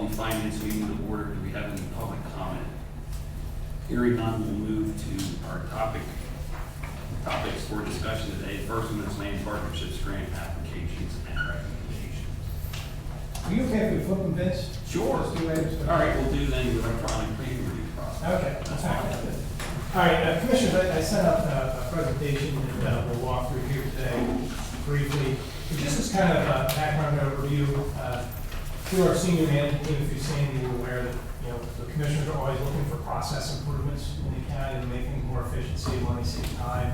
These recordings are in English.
the finance meeting to order. Do we have any public comment? Hearing none, we'll move to our topics for discussion today. First one is land partnerships, grant applications, and recommendations. Are you okay if we flip them, Vince? Sure. Let's do items. All right, we'll do then the electronic plan review process. Okay. That's fine. All right, Commissioners, I sent out a presentation that we'll walk through here today briefly. Just as kind of a background overview, through our senior management team, through Sandy, we're aware that the commissioners are always looking for process improvements in the county to make things more efficient, save money, save time.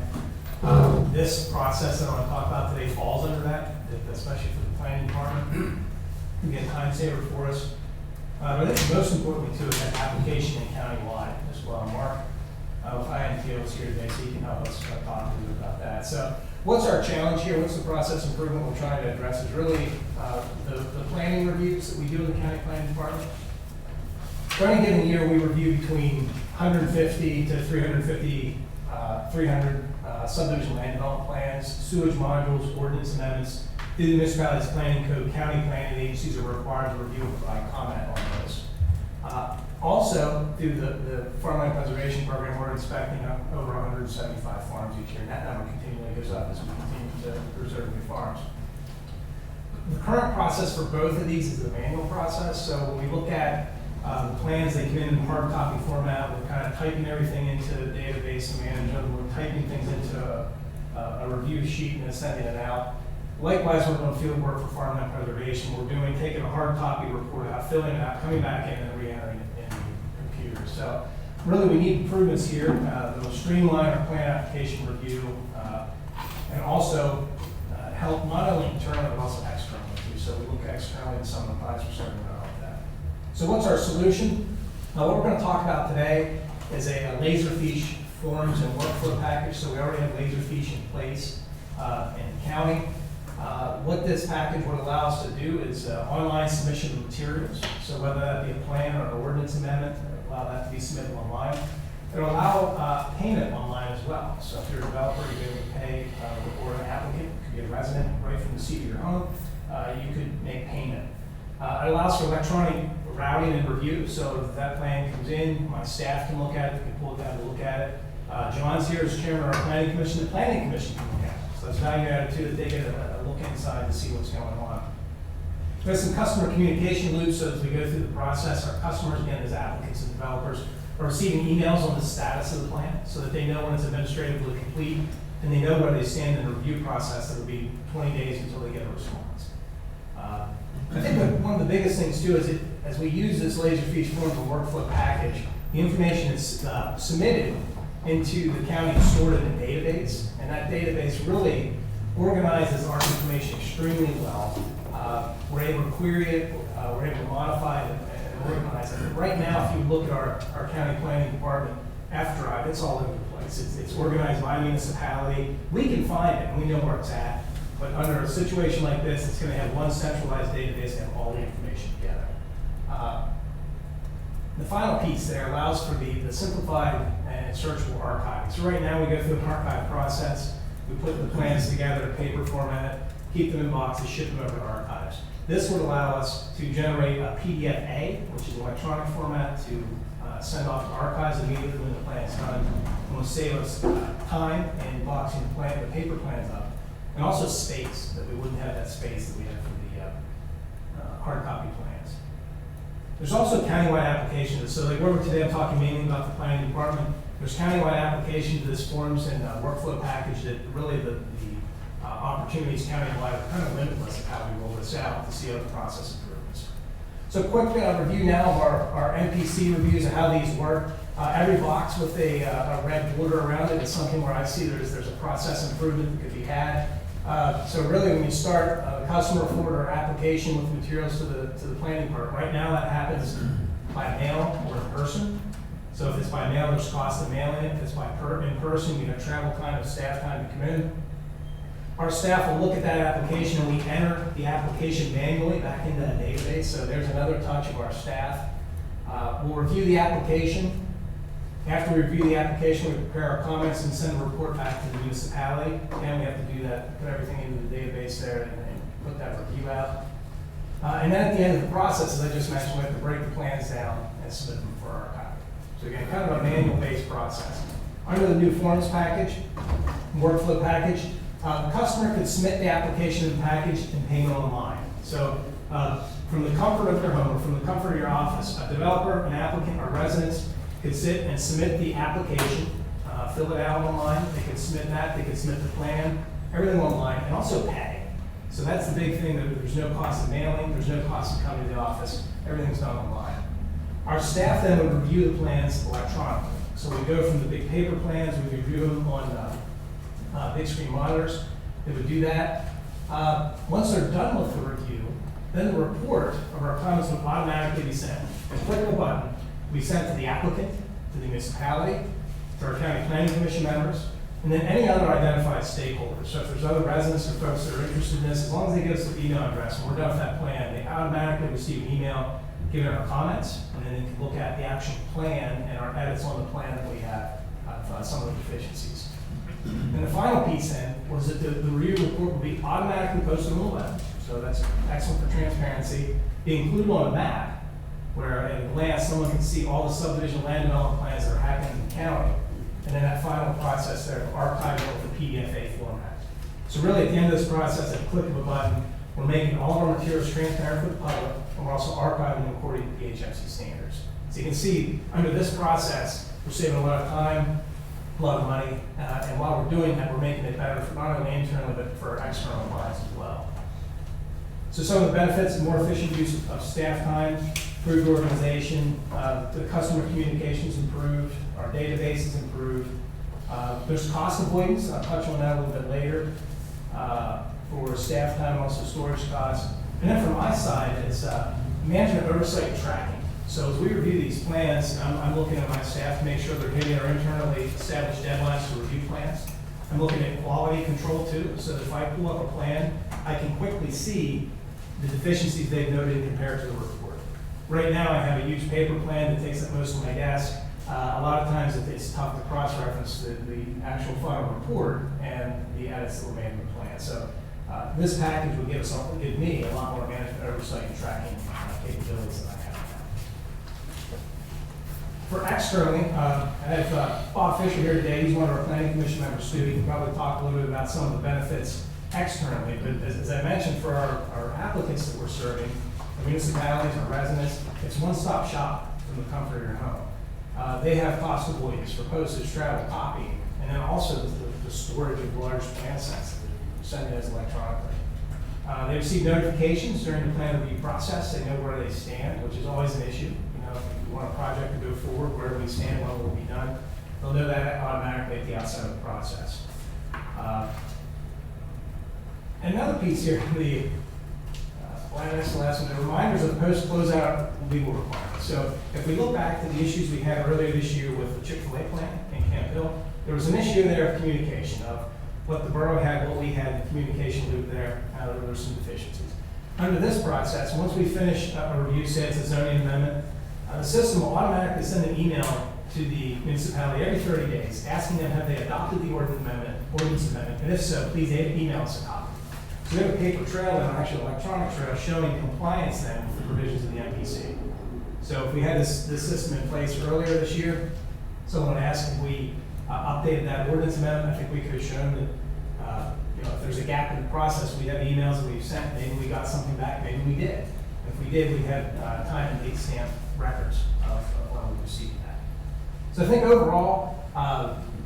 This process that I want to talk about today falls under that, especially for the planning department. It can be a time saver for us. But I think most importantly too is that application and county-wide as well. Mark, with INTO is here today, so he can help us talk a little bit about that. So what's our challenge here? What's the process improvement we're trying to address is really the planning reviews that we do in the county planning department. For any given year, we review between 150 to 300 subdivision land development plans, sewage modules, ordinance amendments. Through the municipality's planning code, county planning agencies are required to review and provide comment on those. Also, through the farmland preservation program, we're inspecting over 175 farms each year, and that number continually goes up as we continue to preserve new farms. The current process for both of these is the manual process. So when we look at the plans, they come in hard copy format. We're kind of typing everything into the database and manage them. We're typing things into a review sheet and then sending it out. Likewise, we're doing field work for farmland preservation. We're taking a hard copy report out, filling it out, coming back in, and re-entering it in the computer. So really, we need improvements here. That will streamline our plan application review and also help not only internally but also externally too. So we look externally at some of the products we're starting to help that. So what's our solution? Now, what we're going to talk about today is a Laserfiche forms and workflow package. So we already have Laserfiche in place in the county. What this package would allow us to do is online submission of materials. So whether that be a plan or an ordinance amendment, allow that to be submitted online. It'll allow payment online as well. So if you're a developer, you're going to pay, or an applicant, it could be a resident right from the seat of your home, you could make payment. It allows for electronic routing and review. So if that plan comes in, my staff can look at it, can pull it down to look at it. John's here as chairman of our planning commission. The planning commission can look at it. So that's value added too, that they get a look inside to see what's going on. There's some customer communication loops, so as we go through the process, our customers, again, as applicants and developers, are receiving emails on the status of the plan so that they know when it's administratively complete and they know where they stand in the review process. It'll be 20 days until they get a response. I think that one of the biggest things too is as we use this Laserfiche forms and workflow package, the information is submitted into the county and stored in a database, and that database really organizes our information extremely well. We're able to query it, we're able to modify it and organize it. Right now, if you look at our county planning department F drive, it's all over the place. It's organized by municipality. We can find it and we know where it's at, but under a situation like this, it's going to have one centralized database and have all the information together. The final piece there allows for the simplified and searchable archiving. So right now we go through an archive process. We put the plans together in paper format, keep them in boxes, ship them over to archives. This would allow us to generate a PDF-A, which is electronic format, to send off to archives immediately when the plan is done. And will save us time in boxing the paper plans up, and also space, that we wouldn't have that space that we have for the hard copy plans. There's also countywide applications. So like where today I'm talking mainly about the planning department. There's countywide application to this forms and workflow package that really the opportunities countywide are kind of limitless of how we roll this out to see other process improvements. So quick review now of our NPC reviews and how these work. Every box with a red border around it is something where I see there's a process improvement that could be had. So really when you start a customer forward our application with materials to the planning department, right now that happens by mail or in person. So if it's by mail, there's cost of mailing it. If it's in person, you have travel time and staff time to come in. Our staff will look at that application and we enter the application manually back into that database. So there's another touch of our staff. We'll review the application. After we review the application, we prepare our comments and send a report back to the municipality. Again, we have to do that, put everything into the database there and put that review out. And then at the end of the process, as I just mentioned, we have to break the plans down and submit them for our copy. So again, kind of a manual-based process. Under the new forms package, workflow package, the customer could submit the application and package and payment online. So from the comfort of their home or from the comfort of your office, a developer, an applicant, or residents could sit and submit the application, fill it out online. They could submit that. They could submit the plan, everything online, and also pay. So that's the big thing, that there's no cost of mailing, there's no cost of coming to the office, everything's done online. Our staff then would review the plans electronically. So we go from the big paper plans, we review them on big screen monitors. They would do that. Once they're done with the review, then the report of our comments would automatically be sent. At a click of a button, we send to the applicant, to the municipality, to our county planning commission members, and then any other identified stakeholders. So if there's other residents or folks that are interested in this, as long as they give us their email address and we're done with that plan, they automatically receive an email giving our comments, and then they can look at the actual plan and our edits on the plan that we have of some of the deficiencies. And the final piece then was that the review report will be automatically posted on the web. So that's excellent for transparency. Be included on a map where at a glance someone can see all the subdivision land development plans that are happening in the county. And then that final process there, archiving it with the PDFA format. So really at the end of this process, at a click of a button, we're making all of our materials transparent for the public, and we're also archiving them according to PHFC standards. So you can see under this process, we're saving a lot of time, a lot of money, and while we're doing that, we're making it better for not only internally, but for our external clients as well. So some of the benefits: more efficient use of staff time, improved organization, the customer communications improved, our database is improved. There's cost avoidance. I'll touch on that a little bit later for staff time, also storage costs. And then from my side, it's management oversight and tracking. So as we review these plans, I'm looking at my staff to make sure they're hitting our internally established deadlines to review plans. I'm looking at quality control too, so that if I pull up a plan, I can quickly see the deficiencies they've noted compared to the report. Right now, I have a huge paper plan that takes up most of my desk. A lot of times it's tough to cross-reference the actual final report and the edits that were made in the plan. So this package will give me a lot more management oversight and tracking capabilities than I have now. For externally, I have Bob Fisher here today. He's one of our planning commission members too. He can probably talk a little bit about some of the benefits externally. But as I mentioned, for our applicants that we're serving, the municipalities, our residents, it's one-stop shop from the comfort of your home. They have cost avoidance for postage, travel, copying, and then also the storage of large plan sets that are sent as electronically. They receive notifications during the plan review process. They know where they stand, which is always an issue. You know, if you want a project to go forward, where do we stand, when will it be done? They'll know that automatically at the outset of the process. Another piece here, the last one, the reminders of post-closeout legal requirements. So if we look back to the issues we had earlier this year with the Chick-fil-A plan in Camp Hill, there was an issue there of communication of what the borough had, what we had, the communication loop there, there were some deficiencies. Under this process, once we finish a review, say it's a zoning amendment, the system will automatically send an email to the municipality every 30 days, asking them have they adopted the ordinance amendment, and if so, please email us a copy. So we have a paper trail and an actual electronic trail showing compliance then with the provisions of the NPC. So if we had this system in place earlier this year, someone asked if we updated that ordinance amendment, I think we could have shown that if there's a gap in the process, we have emails that we've sent, maybe we got something back, maybe we did. If we did, we had time and date stamp records of when we received that. So I think overall,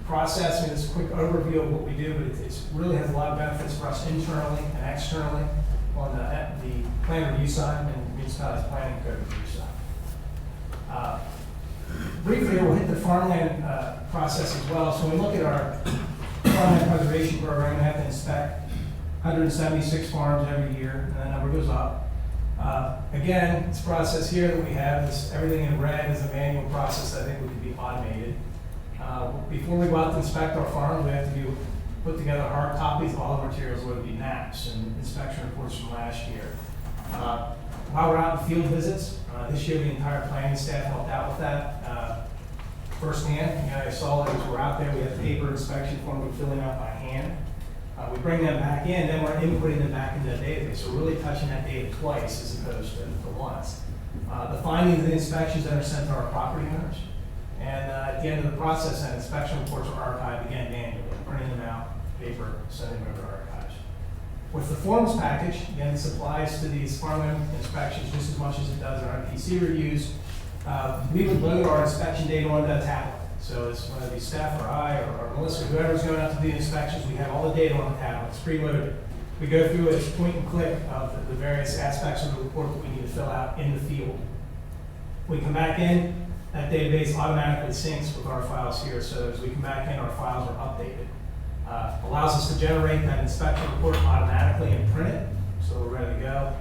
process, it's a quick overview of what we do, but it really has a lot of benefits for us internally and externally on the plan review side and municipalities planning code review side. Briefly, we'll hit the farmland process as well. So when we look at our farmland preservation program, we have to inspect 176 farms every year, and that number goes up. Again, this process here that we have, everything in red is a manual process that I think we could be automated. Before we go out to inspect our farms, we have to put together hard copies of all the materials, whether it be maps and inspection reports from last year. While we're out in field visits, this year the entire planning staff helped out with that firsthand. I saw that as we're out there, we had paper inspection form we're filling out by hand. We bring them back in, then we're inputting them back into the database. So we're really touching that data twice as opposed to once. The findings and inspections that are sent to our property owners. And at the end of the process, then inspection reports are archived again manually, printing them out, paper, sending them over to archives. With the forms package, again, this applies to these farmland inspections just as much as it does our NPC reviews. We would load our inspection data onto a tablet. So it's whether it be staff or I or Melissa, whoever's going out to do the inspections, we have all the data on the tablet. It's preloaded. We go through it, point and click of the various aspects of the report that we need to fill out in the field. We come back in, that database automatically syncs with our files here. So as we come back in, our files are updated. Allows us to generate that inspection report automatically and print it, so we're ready to go.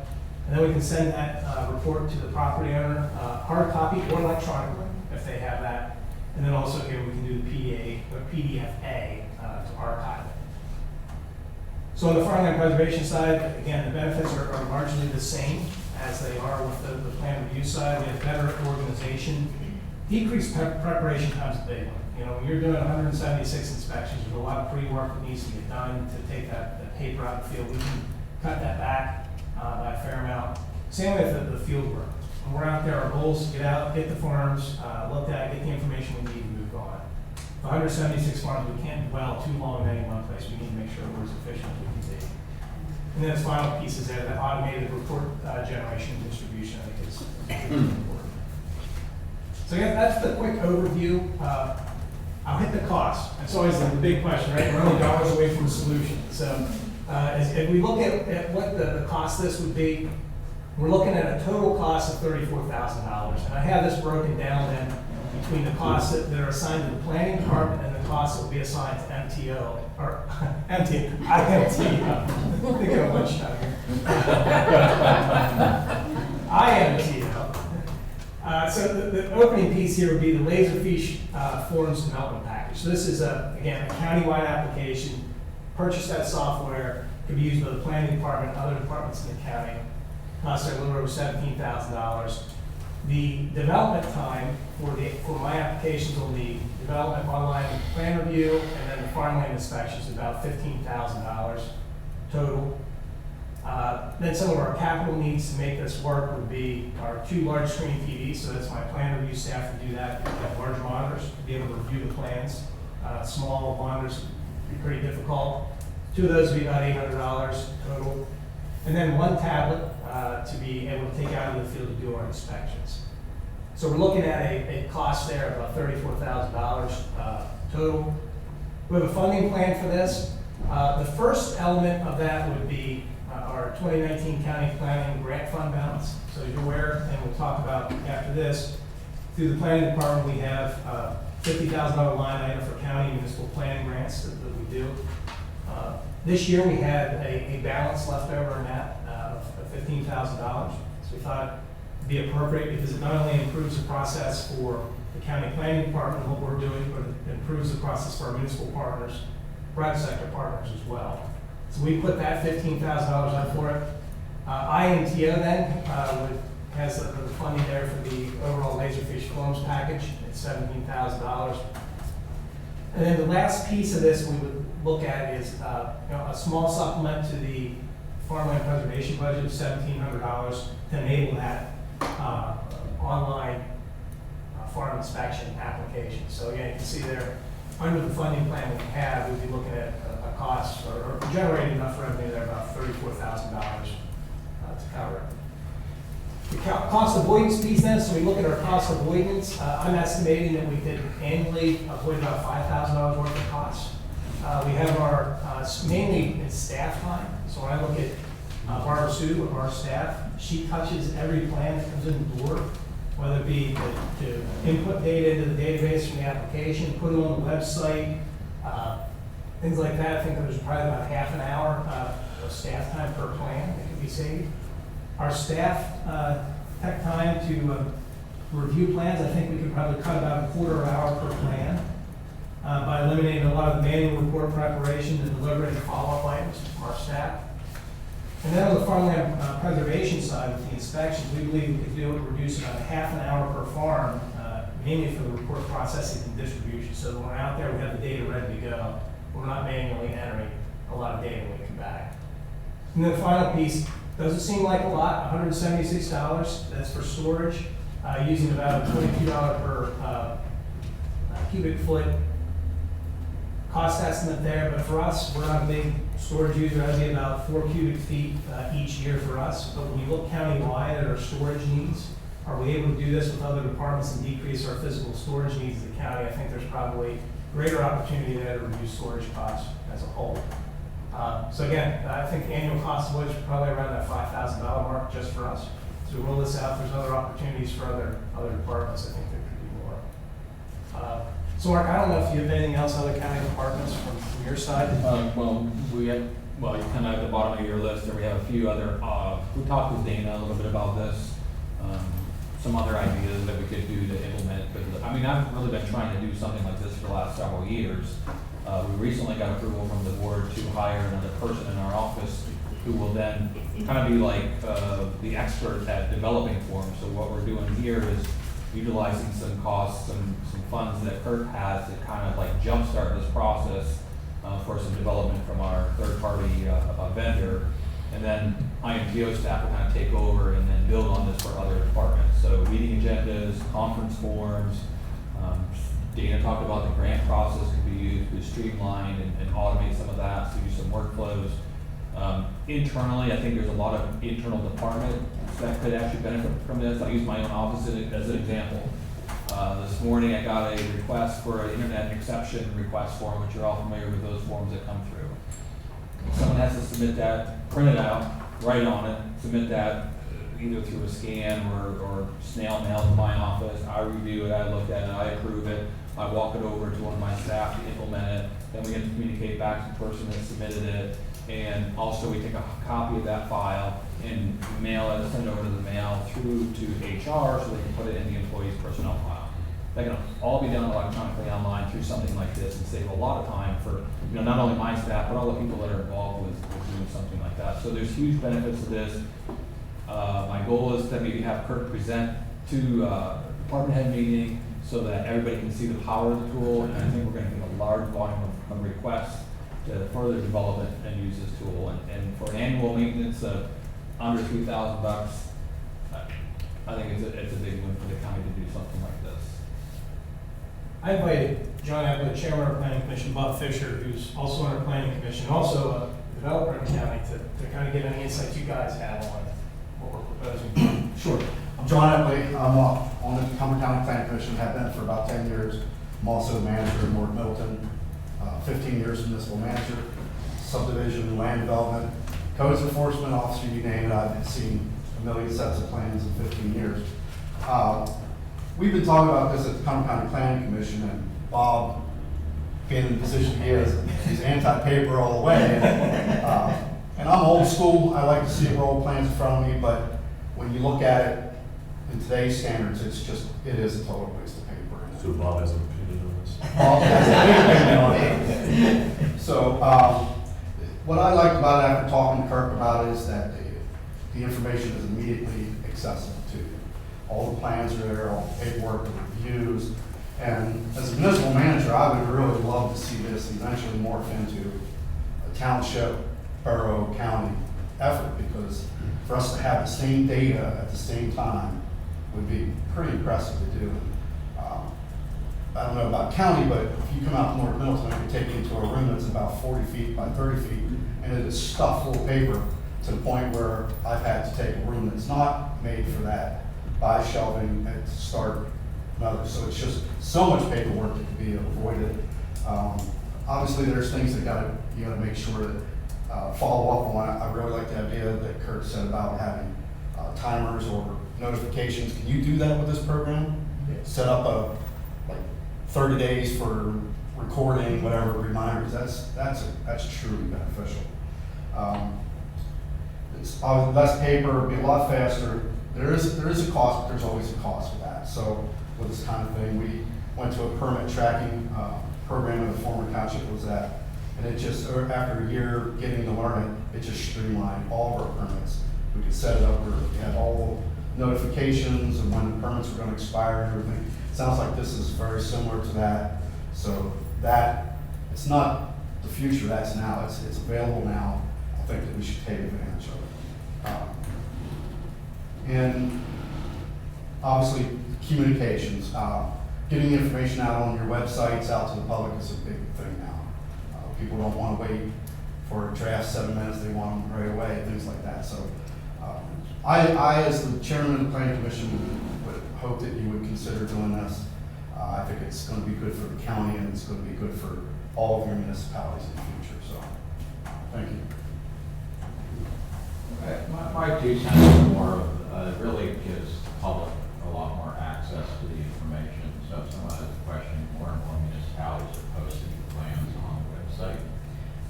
And then we can send that report to the property owner, hard copy or electronically, if they have that. And then also here we can do the PDFA to archive it. So on the farmland preservation side, again, the benefits are largely the same as they are with the plan review side. We have better organization, decreased preparation time's a big one. You know, when you're doing 176 inspections, there's a lot of pre-work that needs to get done to take that paper out of the field. We can cut that back by a fair amount. Same with the field work. When we're out there, our goal is to get out, get the farms, looked at, get the information we need to move on. The 176 farms, we can't dwell too long in any one place. We need to make sure we're as efficient as we can be. And then the final piece is there, that automated report generation and distribution, I think is important. So yeah, that's the quick overview. I'll hit the cost. That's always the big question, right? We're only dollars away from a solution. So if we look at what the cost of this would be, we're looking at a total cost of $34,000. And I have this broken down then between the costs that are assigned to the planning department and the costs that will be assigned to MTO, or IMTO. Thinking of lunchtime here. IMTO. So the opening piece here would be the Laserfiche Forms Development Package. So this is, again, a countywide application. Purchase that software, can be used by the planning department, other departments in the county. Costs a little over $17,000. The development time for my applications will be development, online plan review, and then the farmland inspections is about $15,000 total. Then some of our capital needs to make this work would be our 2 large screen TVs, so that's my plan review staff to do that. We have large monitors to be able to review the plans. Small monitors would be pretty difficult. 2 of those would be about $800 total. And then 1 tablet to be able to take out of the field to do our inspections. So we're looking at a cost there of about $34,000 total. We have a funding plan for this. The first element of that would be our 2019 County Planning Grant Fund balance. So as you're aware, and we'll talk about after this, through the planning department we have a $50,000 line item for county municipal planning grants that we do. This year we had a balance left over in that of $15,000. So we thought it'd be appropriate because it not only improves the process for the county planning department and what we're doing, but it improves the process for our municipal partners, private sector partners as well. So we put that $15,000 up for it. IMTO then has the funding there for the overall Laserfiche Forms package. It's $17,000. And then the last piece of this we would look at is a small supplement to the farmland preservation budget of $1,700 to enable that online farm inspection application. So again, you can see there, under the funding plan we have, we'd be looking at a cost or generating enough revenue there, about $34,000 to cover it. The cost avoidance piece then, so we look at our cost avoidance. I'm estimating that we could annually avoid about $5,000 worth of costs. We have our, mainly it's staff time. So when I look at Barbara Sue of our staff, she touches every plan that comes in the door, whether it be to input data into the database from the application, put it on the website, things like that. I think there's probably about half an hour of staff time per plan that can be saved. Our staff tech time to review plans, I think we could probably cut about a quarter hour per plan by eliminating a lot of the manual report preparation and delivering follow-up items from our staff. And then on the farmland preservation side with the inspections, we believe we could do it, reduce about half an hour per farm, mainly for the report processing and distribution. So when we're out there, we have the data ready to go. We're not manually entering. a lot of data when we come back. And then the final piece, doesn't seem like a lot, $176, that's for storage, using about a $22 per cubic foot cost estimate there, but for us, we're not a big storage user. That'd be about 4 cubic feet each year for us. But when you look countywide at our storage needs, are we able to do this with other departments and decrease our physical storage needs as a county? I think there's probably greater opportunity there to reduce storage costs as a whole. So again, I think the annual cost of which is probably around that $5,000 mark just for us. So we roll this out, there's other opportunities for other departments. I think there could be more. So Mark, I don't know if you have anything else, other county departments from your side? You kind of at the bottom of your list there, we have a few other, we talked with Dana a little bit about this, some other ideas that we could do to implement, but I mean, I've really been trying to do something like this for the last several years. We recently got approval from the board to hire another person in our office who will then kind of be like the expert at developing forms. So what we're doing here is utilizing some costs, some funds that Kurt has to kind of like jumpstart this process for some development from our third-party vendor. And then IMPO staff will kind of take over and then build on this for other departments. So meeting agendas, conference forms. Dana talked about the grant process could be used to streamline and automate some of that, so use some workflows. Internally, I think there's a lot of internal departments that could actually benefit from this. I'll use my own office as an example. This morning I got a request for an internet exception request form, which you're all familiar with those forms that come through. Someone has to submit that, print it out, write on it, submit that either through a scan or snail mail to my office. I review it, I look at it, I approve it, I walk it over to one of my staff to implement it, then we get to communicate back to the person that submitted it, and also we take a copy of that file and mail it, send it over to the mail through to HR so they can put it in the employee's personnel file. That can all be done electronically online through something like this and save a lot of time for not only my staff, but all the people that are involved with doing something like that. So there's huge benefits to this. My goal is to maybe have Kurt present to department head meeting so that everybody can see the power of the tool, and I think we're going to get a large volume of requests to further develop it and use this tool. And for an annual maintenance of under $3,000, I think it's a big win for the county to do something like this. I invited John Abbott, chairman of our planning commission, Bob Fisher, who's also on our planning commission, also a developer in the county, to kind of get any insights you guys have on what we're proposing. Sure. I'm John Epley. I'm on the Cumberland County Planning Commission, have been for about 10 years. I'm also the manager in North Middleton, 15 years municipal manager, subdivision, land development, codes enforcement officer, you name it. I've seen a million sets of plans in 15 years. We've been talking about this at the Cumberland County Planning Commission, and Bob, being in the position he is, he's anti-paper all the way. And I'm old school. I like to see roll plans in front of me, but when you look at it in today's standards, it is a total waste of paper. So Bob has an opinion on this? Bob has a big opinion on it. So what I liked about it after talking to Kirk about it is that the information is immediately accessible to you. All the plans are there, all the paperwork, the reviews. And as a municipal manager, I would really love to see this eventually morph into a township, borough, county effort, because for us to have the same data at the same time would be pretty impressive to do. I don't know about county, but if you come out to North Middleton, I can take you into a room that's about 40 feet by 30 feet, and it is stuffed full of paper to the point where I've had to take a room that's not made for that, buy shelving, and start another. So it's just so much paperwork that can be avoided. Obviously, there's things that you gotta make sure that follow up on. I really like the idea that Kurt said about having timers or notifications. Can you do that with this program? Yeah. Set up like 30 days for recording, whatever reminders. That's truly beneficial. It's obviously less paper, it'll be a lot faster. There is a cost, but there's always a cost for that. So with this kind of thing, we went to a permit tracking program in the former township was at, and it just, after a year getting to learn it, it just streamlined all of our permits. We could set it up where we had all the notifications and when the permits were going to expire and everything. It sounds like this is very similar to that. So that, it's not the future, that's now, it's available now. I think that we should take advantage of it. And obviously, communications, getting information out on your websites, out to the public is a big thing now. People don't want to wait for a draft 7 minutes, they want them right away, things like that. So I, as the chairman of the planning commission, would hope that you would consider doing this. I think it's going to be good for the county, and it's going to be good for all of your municipalities in the future. So, thank you. My 2 cents is more of, it really gives the public a lot more access to the information. So if someone has a question, more and more municipalities are posting plans on the website.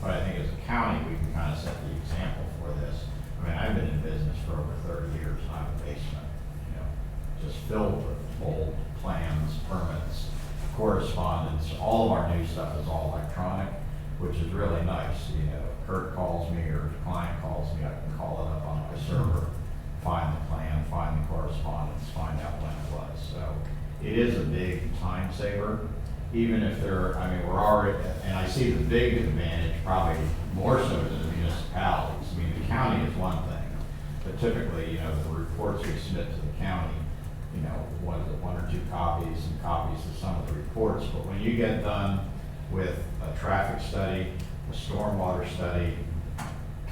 But I think as a county, we can kind of set the example for this. I mean, I've been in business for over 30 years, and I have a basement, just filled with old plans, permits, correspondence. All of our new stuff is all electronic, which is really nice. Kurt calls me or the client calls me, I can call it up on my server, find the plan, find the correspondence, find out when it was. So it is a big time saver, even if we're already, and I see the big advantage probably more so to the municipalities. I mean, the county is one thing, but typically, the reports we submit to the county, one or two copies and copies of some of the reports. But when you get done with a traffic study, a stormwater study,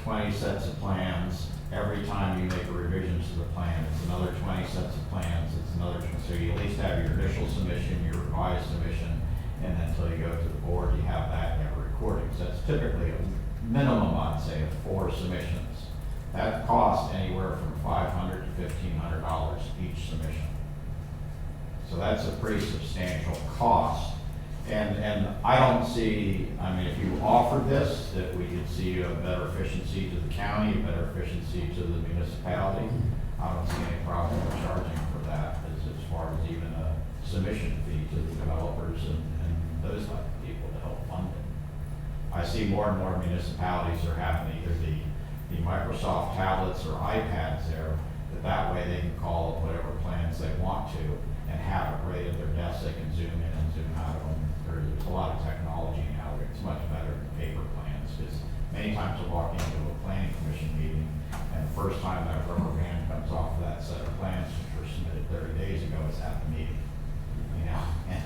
20 sets of plans, every time you make a revision to the plan, it's another 20 sets of plans, it's another 20. So you at least have your initial submission, your revised submission, and then until you go to the board, you have that, you have a recording. So that's typically a minimum, I'd say, of 4 submissions. That costs anywhere from $500 to $1,500 each submission. So that's a pretty substantial cost. And I don't see, if you offered this, that we could see a better efficiency to the county, a better efficiency to the municipality. I don't see any problem with charging for that as far as even a submission fee to the developers and those type of people to help fund it. I see more and more municipalities are having either the Microsoft tablets or iPads there, that way they can call up whatever plans they want to and have it right at their desk. They can zoom in and zoom out of them. There's a lot of technology now. It's much better than paper plans, because many times I walk into a planning commission meeting, and the first time that rubber band comes off of that set of plans, which were submitted 30 days ago, is at the meeting. And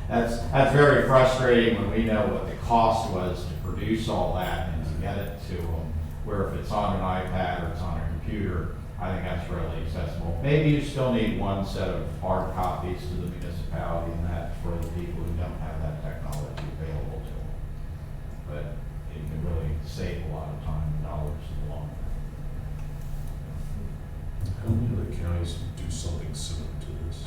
that's very frustrating when we know what the cost was to produce all that and to get it to them. Where if it's on an iPad or it's on a computer, I think that's really accessible. Maybe you still need one set of hard copies to the municipality, and that's for the people who don't have that technology available to them. But it can really save a lot of time and dollars in the long run. How many other counties do something similar to this?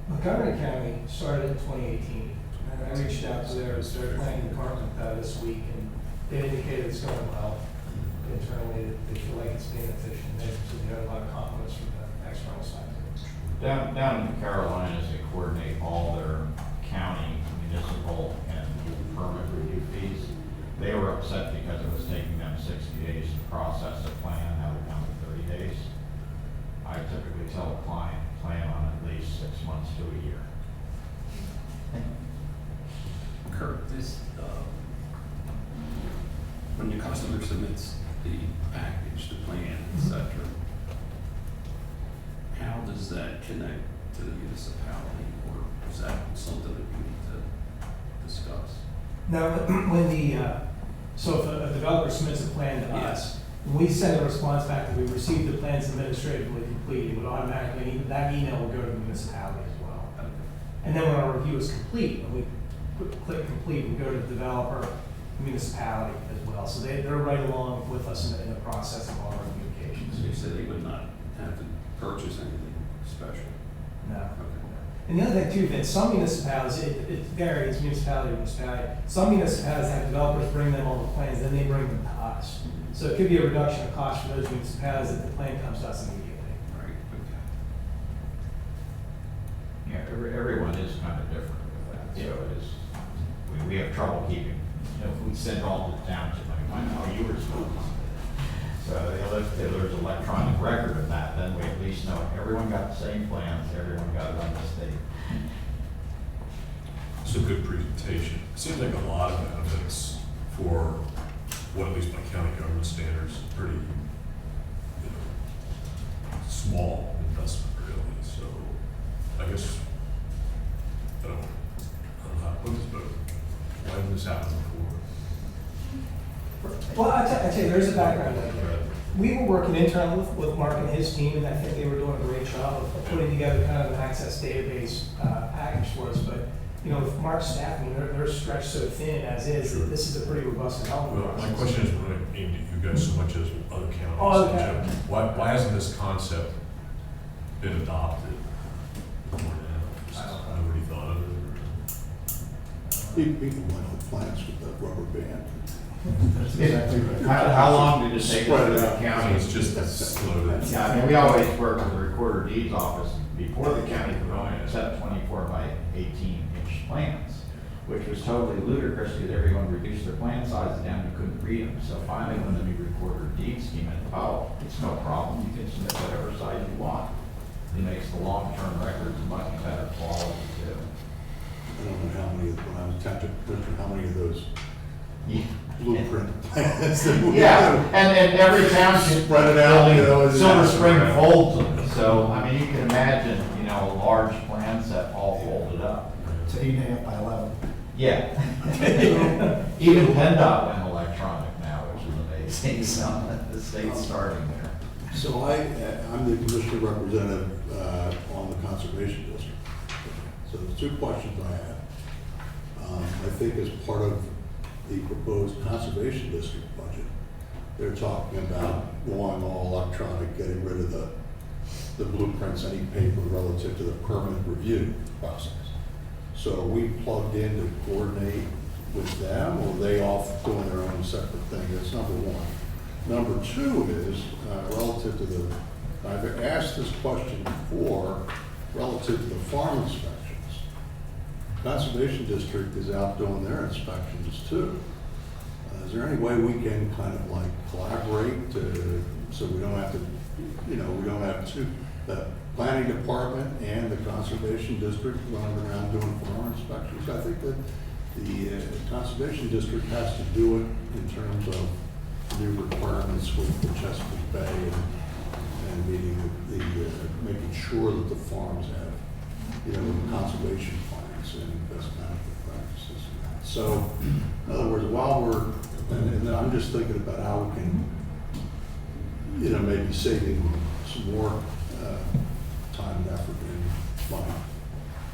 Montgomery County started in 2018. And I reached out to their planning department this week, and they indicated it's going well. Internally, they feel like it's being efficient. They have a lot of compliments from the external side. Down in the Carolinas, they coordinate all their county, municipal, and permit review fees. They were upset because it was taking them 60 days to process a plan. Now they're down to 30 days. I typically tell a client, plan on at least 6 months to a year. Kurt, when the customer submits the package, the plan, etc., how does that connect to the municipality, or is that something that we need to discuss? Now, so if a developer submits a plan to us, when we send a response back that we received the plans administratively complete, it would automatically, that email will go to the municipality as well. Okay. And then when our review is complete, when we click complete, we go to the developer, municipality as well. So they're right along with us in the process of all our communications. So you said they would not have to purchase anything special? No. Okay. And the other thing too, that some municipalities, it varies municipality to municipality. Some municipalities have developers bring them all the plans, then they bring them to us. So it could be a reduction of cost for those municipalities if the plan comes to us immediately. Right, okay. Yeah, everyone is kind of different with that. So it is, we have trouble keeping, if we send all to the township, I know you were supposed to. So if there's electronic record of that, then we at least know everyone got the same plans, everyone got it on this date. It's a good presentation. Seems like a lot of benefits for what, at least by county government standards, pretty, small investment really. So I guess, I don't know how to put this, but why didn't this happen before? Well, I'd say there's a background. We were working internally with Mark and his team, and I think they were doing a great job of putting together kind of an access database package for us. But, with Mark's staff, they're stretched so thin as is, Sure. this is a pretty robust development Well, process. my question is, when I mean, you guys so much as other counties. Oh, in okay. general, why hasn't this concept been adopted before now? Just nobody thought of it? People went on plants with that rubber band. That's exactly right. How long did it take for Spread it the out. county? It's just slowed down. Yeah, I mean, we always work with the recorder deeds office before the county could go in and accept 24 by 18-inch plans, which was totally ludicrous because everyone reduced their plan sizes down, you couldn't read them. So finally, when the new recorder deeds came in, oh, it's no problem, you can submit whatever size you want. It makes the long-term records much better quality too. I don't know how many, when I was township commissioner, how many of those Yeah. blueprint plans that we Yeah, have. and every township Spread it out, Silver Spring folds them, so, I mean, you can imagine, a large plan set all folded up. It's 8.5 by 11. Yeah. Even PennDOT went electronic now, which is amazing, so the state's starting there. So I'm the commissioner representative on the conservation district. So the two questions I have. I think as part of the proposed conservation district budget, they're talking about going all electronic, getting rid of the blueprints, any paper relative to the permit review process. So are we plugged in to coordinate with them, or are they off doing their own separate thing? That's number one. Number two is, relative to the, I've asked this question before, relative to the farm inspections. Conservation District is out doing their inspections too. Is there any way we can kind of like collaborate to, so we don't have to, we don't have the planning department and the Conservation District running around doing farm inspections? I think that the Conservation District has to do it in terms of new requirements with the Chesapeake Bay and meeting making sure that the farms have, conservation plans and best management practices and that. So, in other words, while and then I'm just thinking about how we can, maybe saving some more time and effort and money.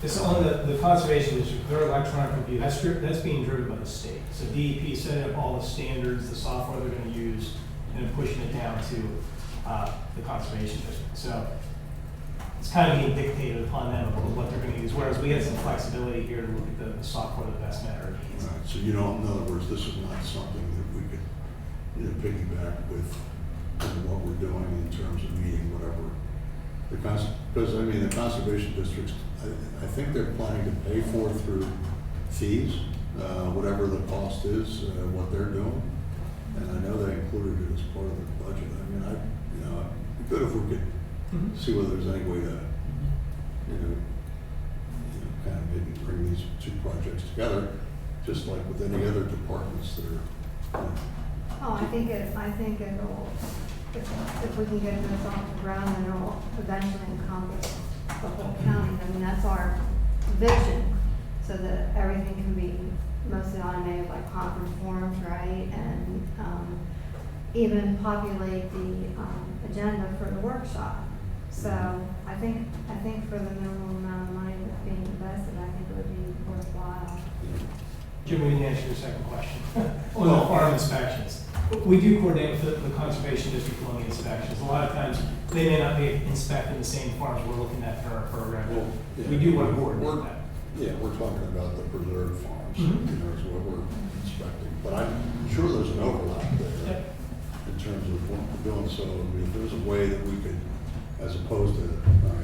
It's on the conservation district, their electronic review, that's being driven by the state. So DEP setting up all the standards, the software they're gonna use, and then pushing it down to the conservation district. So it's kind of being dictated upon them of what they're gonna use, whereas we have some flexibility here to look at the software that best met our needs. Right, so in other words, this is not something that we could, piggyback with what we're doing in terms of meeting whatever. Because, the conservation districts, I think they're planning to pay for through fees, whatever the cost is, what they're doing. And I know they included it as part of the budget. It'd be good if we could see whether there's any way to, kind of maybe bring these two projects together, just like with any other departments that are, Oh, I think it'll, if we can get this off the ground, then it'll eventually encompass the whole county. I mean, that's our vision, so that everything can be mostly automated like conference forms, right? And even populate the agenda for the workshop. So I think for the minimum amount of money that's being invested, I think it would be worthwhile. Jim, we didn't answer your second question. On the farm inspections. We do coordinate with the conservation district on the inspections. A lot of times, they may not be inspecting the same farms we're looking at for our program. Well, yeah. We do want to coordinate that. Yeah, we're talking about the preserved farms, Mhm. is what we're inspecting. But I'm sure there's an overlap there Yep. in terms of what we're doing. So, if there's a way that we could, as opposed to,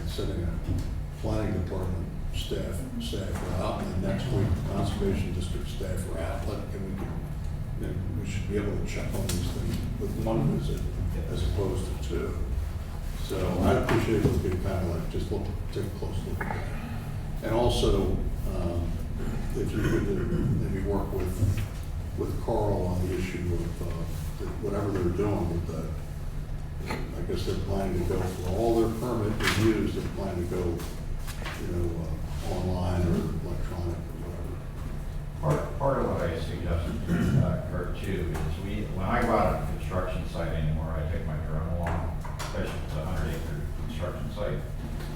sending a planning department staff are out, and then next week, the conservation district staff are out, we should be able to check on these things with one visit as opposed to two. So I'd appreciate if we could kind of take a close look at that. And also, if you could maybe work with with Carl on the issue of, whatever they're doing with that. I guess they're planning to go for all their permit reviews, they're planning to go, online or electronic or whatever. Part of what I suggested to Kurt too is when I go out on a construction site anymore, I take my drone along, especially if it's a 100-acre construction site.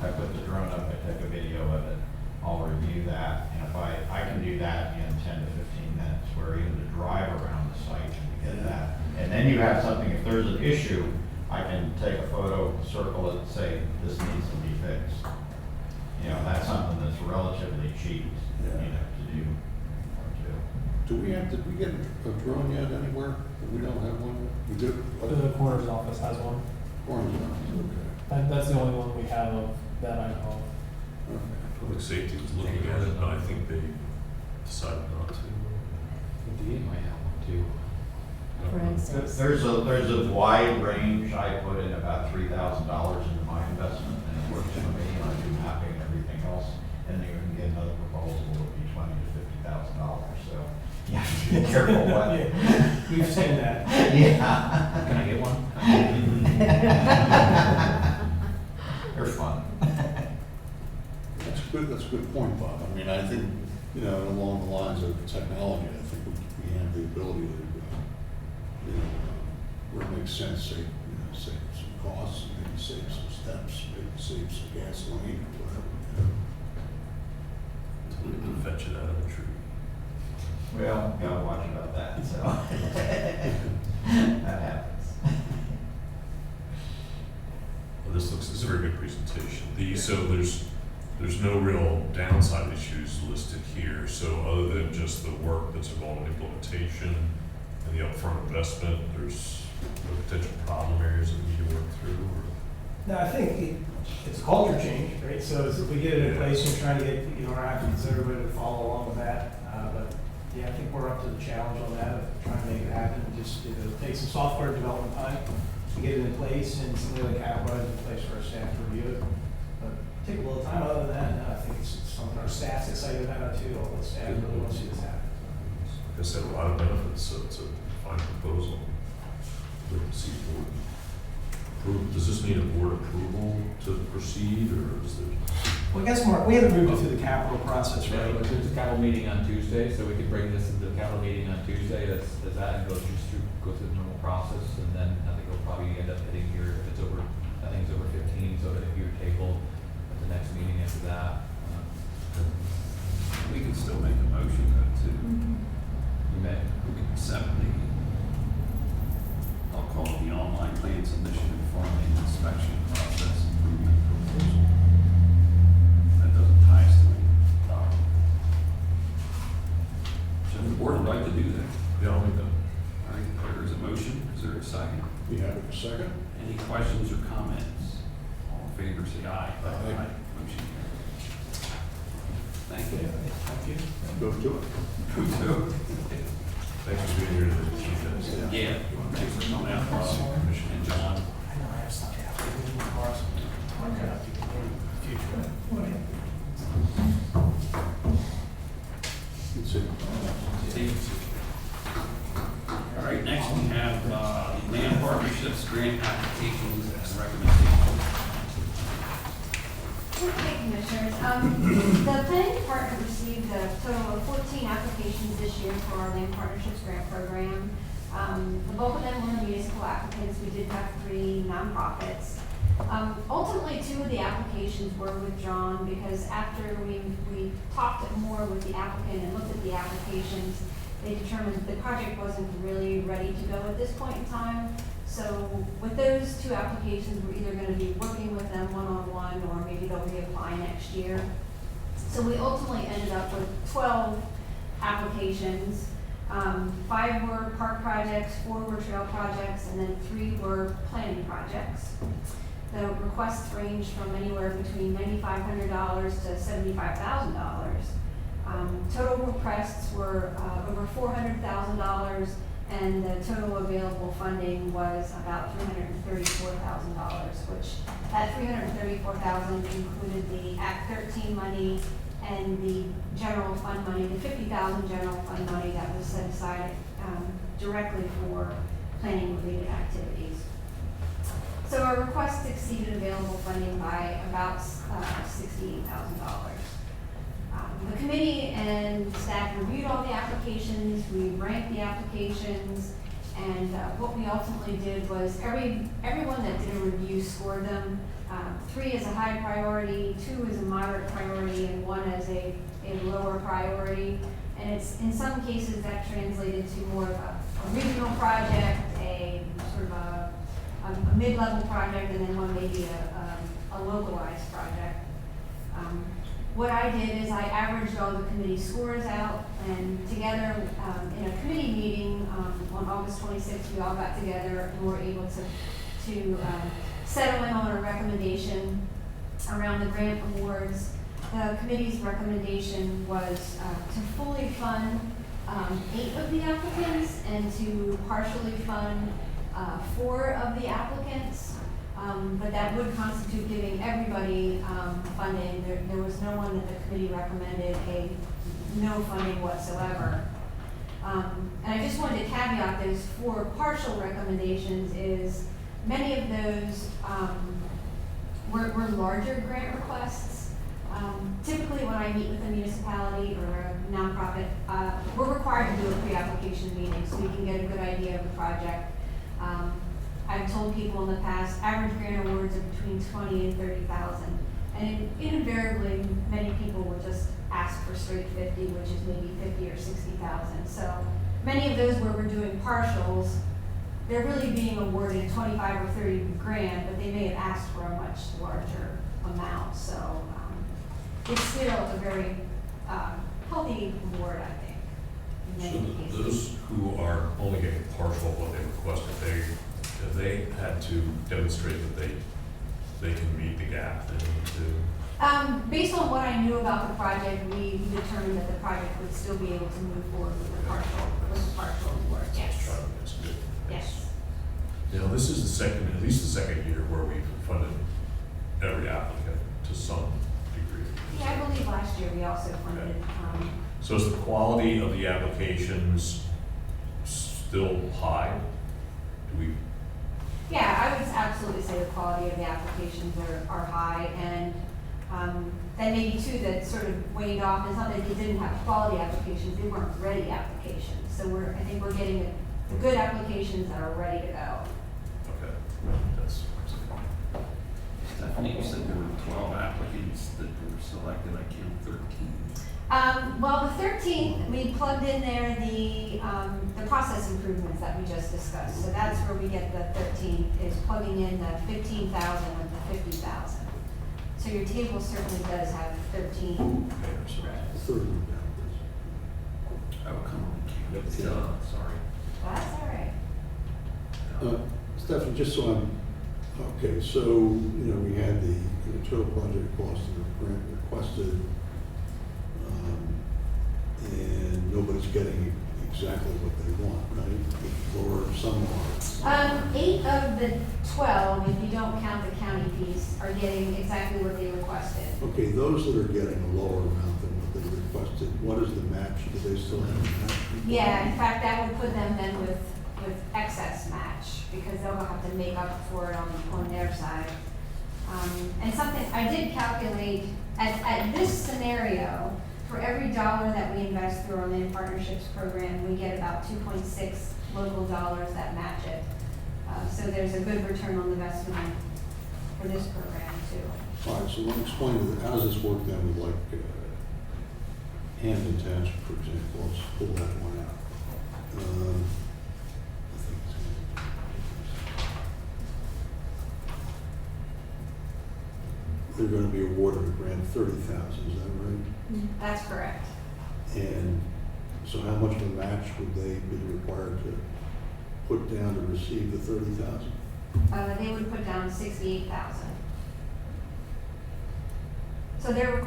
I put the drone up, I take a video of it, I'll review that, and if I can do that in 10 to 15 minutes, where even to drive around the site and to get that. And then you have something, if there's an issue, I can take a photo, circle it, and say, this needs to be fixed. That's something that's relatively cheap, to do. Did we get a drone yet anywhere? We don't have one yet? We do? The coroner's office has one. Orange one, okay. That's the only one we have of that I know Okay. Public safety was looking at it, but I think they decided not to. The DA might have one too. For instance. There's a wide range. I put in about $3,000 into my investment, and it works for me. I do mapping and everything else, and you can get another proposal that would be $20,000 to $50,000. So you have to be careful what. of. We've seen that. Yeah. Can I get one? They're fun. That's a good point, Bob. I mean, I think, along the lines of technology, I think we have the ability to, where it makes sense, save some costs, maybe save some steps, maybe save some gasoline or whatever. Until they can fetch it out of the tree. Well, gotta watch about that. So that happens. Well, this is a very good presentation. So there's no real downside issues listed here. So other than just the work that's involved in implementation and the upfront investment, there's no potential problem areas that we need to work through. Or? No, I think it's a culture change, right? So if we get it in place and trying to get, our applicants, everybody to follow along with that. But yeah, I think we're up to the challenge on that of trying to make it happen. Just take some software development time to get it in place and some of the capital in place for our staff to review it. But take a little time. Other than that, no, I think it's something our staff's excited about it too. All the staff really want to see this happen. Like I said, a lot of benefits, so it's a fine proposal. We'd like to see board approve. Does this need a board approval to proceed, or is there? Well, I guess, Mark, we haven't moved it through the capital process, Right, right? there's a capital meeting on Tuesday, so we could bring this to the capital meeting on Tuesday, as that, and go through the normal process, and then I think it'll probably end up hitting here, if it's over, I think it's over 15, so it'll be your table at the next meeting after that. We can still make a motion to, You may. we can accept I'll call it the online plan submission and farming inspection process improvement proposal. That doesn't tie us to any document. So the board would like to do that. Yeah, I'll make that. All right, there is a motion. Is there a second? You have a second? Any questions or comments? All in favor, say aye. Aye. Motion carries. Thank you. Thank you. Go to it. Who Thanks for being here today, Chief Dennis. Yeah, thanks for coming out, Rob, and John. I know I have stuff to have to do in cars. Okay, future. It's All right, next we have land partnerships, grant applications, and recommendations. Okay, Commissioners, the planning department received a total of 14 applications this year for our land partnerships grant program. The bulk of them were municipal applicants. We did have 3 nonprofits. Ultimately, 2 of the applications were withdrawn because after we talked more with the applicant and looked at the applications, they determined the project wasn't really ready to go at this point in time. So with those 2 applications, we're either going to be working with them one-on-one or maybe they'll reapply next year. So we ultimately ended up with 12 applications. 5 were park projects, 4 were trail projects, and then 3 were planning projects. The requests ranged from anywhere between $9,500 to $75,000. Total requests were over $400,000, and the total available funding was about $334,000, which that $334,000 included the Act 13 money and the general fund money, the $50,000 general fund money that was set aside directly for planning-related activities. So our request exceeded available funding by about $68,000. The committee and staff reviewed all the applications, we ranked the applications, and what we ultimately did was everyone that did a review scored them. 3 as a high priority, 2 as a moderate priority, and 1 as a lower priority. And it's, in some cases, that translated to more of a regional project, a sort of a mid-level project, and then one maybe a localized project. What I did is I averaged all the committee scores out, and together in a committee meeting on August 26th, we all got together and were able to settle in on a recommendation around the grant awards. The committee's recommendation was to fully fund 8 of the applicants and to partially fund 4 of the applicants. But that would constitute giving everybody funding. There was no one that the committee recommended no funding whatsoever. And I just wanted to caveat those 4 partial recommendations is many of those were larger grant requests. Typically when I meet with a municipality or a nonprofit, we're required to do a pre-application meeting so we can get a good idea of the project. I've told people in the past, average grant awards are between 20 and 30,000. And invariably, many people will just ask for straight 50, which is maybe 50 or 60,000. So many of those where we're doing partials, they're really being awarded 25 or 30 grand, but they may have asked for a much larger amount. So it's still a very healthy award, I think, in many So cases. those who are only getting partial of what they requested, they had to demonstrate that they can meet the gap they need to. Based on what I knew about the project, we determined that the project would still be able to move forward with the partial award, yes. That's good. Yes. Now, this is at least the second year where we've funded every applicant to some degree. Yeah, I believe last year we also funded, So is the quality of the applications still high? Do we? yeah, I would absolutely say the quality of the applications are high, and then maybe too that sort of weighed off, it's not that they didn't have quality applications, they weren't ready applications. So I think we're getting the good applications that are ready to go. Okay, that's. Stephanie, you said there were 12 applicants that were selected, I count 13. Well, the 13th, we plugged in there the process improvements that we just discussed. So that's where we get the 13th, is plugging in the 15,000 with the 50,000. So your table certainly does have 13. Third. Oh, come on. Yep. Sorry. That's all right. Stephanie, just so I'm, okay, so, we had the total project cost of the grant requested, and nobody's getting exactly what they want, right? Or some are. 8 of the 12, if you don't count the county piece, are getting exactly what they requested. Okay, those that are getting a lower amount than what they requested, what is the match? Do they still have a match? Yeah, in fact, that would put them then with excess match, because they'll have to make up for it on their side. And something, I did calculate, at this scenario, for every dollar that we invest through our land partnerships program, we get about 2.6 local dollars that match it. So there's a good return on investment for this program too. All right, so let me explain, how does this work then with like Hampton Township, for example? Let's pull that one out. I think it's they're going to be awarded a grant of 30,000, is that right? That's correct. And so how much of a match would they be required to put down to receive the 30,000? They would put down 68,000. So their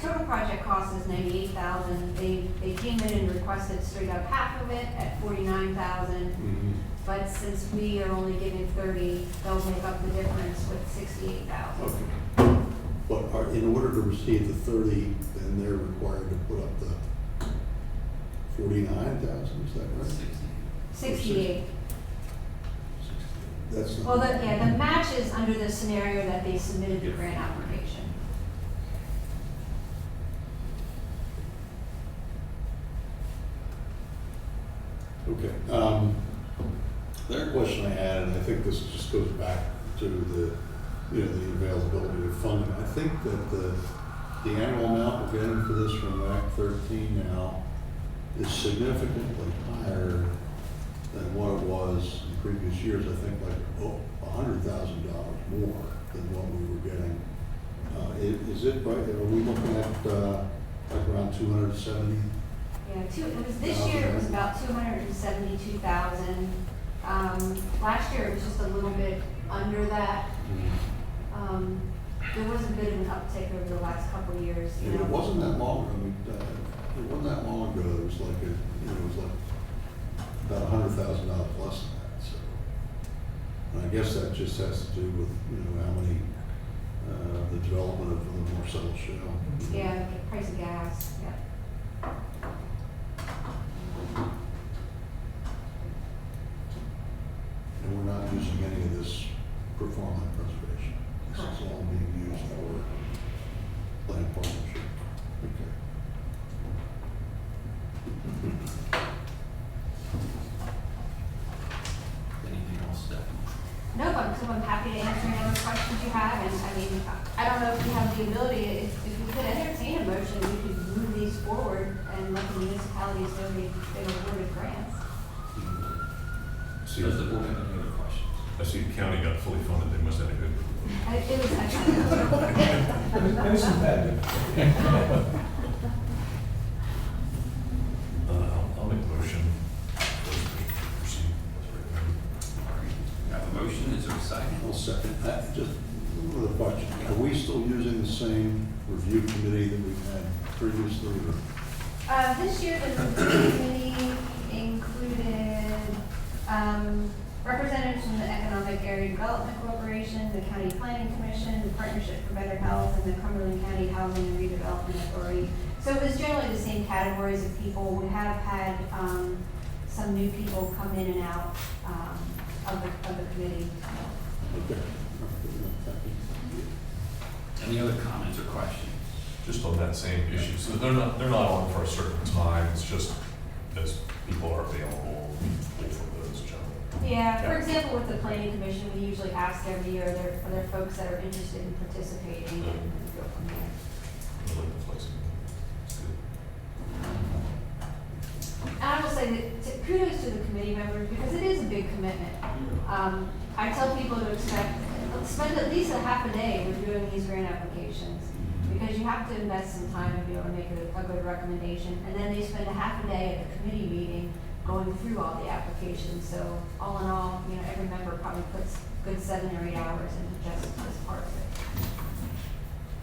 total project cost is 98,000. They came in and requested straight up half of it at 49,000. But since we are only giving 30, they'll make up the difference with 68,000. Okay. But in order to receive the 30, then they're required to put up the 49,000, is that right? 60. 68. That's the. Well, the match is under the scenario that they submitted the grant application. Okay, the other question I had, and I think this just goes back to the, you know, the availability of funding. I think that the annual amount we're getting for this from Act 13 now is significantly higher than what it was in previous years. I think like $100,000 more than what we were getting. Is it right? Are we looking at like around 270? Yeah, it was, this year it was about 272,000. Last year it was just a little bit under that. There was a bit of an uptick over the last couple of years, you know. It wasn't that long ago. I mean, it wasn't that long ago. It was like it was like about $100,000 less than that. So, and I guess that just has to do with, you know, how many the development of the Marcellus Shale. Yeah, the price of gas, yeah. And we're not using any of this for farmland preservation. This is all being used for land partnership. Okay. Anything else, Stephanie? No, I'm happy to answer any other questions you have, and I mean, I don't know if you have the ability, if we could entertain a motion, we could move these forward and let the municipalities know they've awarded grants. See, Does the board have any other questions? I see the county got fully funded, they must have a good. It was excellent. There's some bad. I'll make the motion. Proceed. We have a motion, is there a second? I'll second. Just one other question. Are we still using the same review committee that we've had previously? Or? This year, the review committee included representatives from the Economic Area Development Corporation, the County Planning Commission, the Partnership for Better Health, and the Cumberland County Housing and Redevelopment Authority. So it was generally the same categories of people. We have had some new people come in and out of the committee. Okay. Any other comments or questions? Just on that same issue, so they're not on for a certain time, it's just as people are available, we pull from those generally. Yeah, for example, with the planning commission, we usually ask every year, are there folks that are interested in participating, and go from there. I like the flexibility. It's good. And I will say that kudos to the committee members, because it is a big commitment. I tell people to spend at least a half a day reviewing these grant applications, because you have to invest some time to be able to make a good recommendation, and then they spend a half a day at the committee meeting going through all the applications. So all in all, you know, every member probably puts good 7 or 8 hours into just this part of it.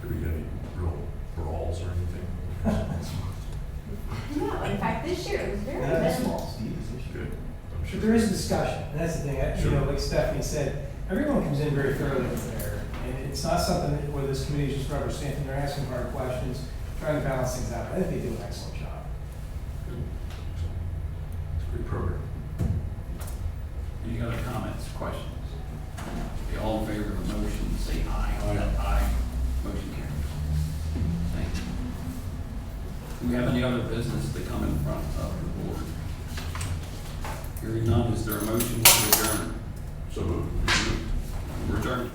Do we get any real brawls or anything? No, in fact, this year it was very minimal. Good. I'm But sure. there is discussion, and that's the thing, you know, Sure. like Stephanie said, everyone comes in very thoroughly with there. And it's not something where this committee is just rubber stamping, they're asking hard questions, trying to balance things out. I think they do an excellent job. It's a great program. Any other comments, questions? Okay, all in favor of the motion, say aye. Aye. Aye. Motion carries. Thank you. Do we have any other business to come in front of the board? Hearing none, is there a motion to adjourn? So moved. We're adjourned.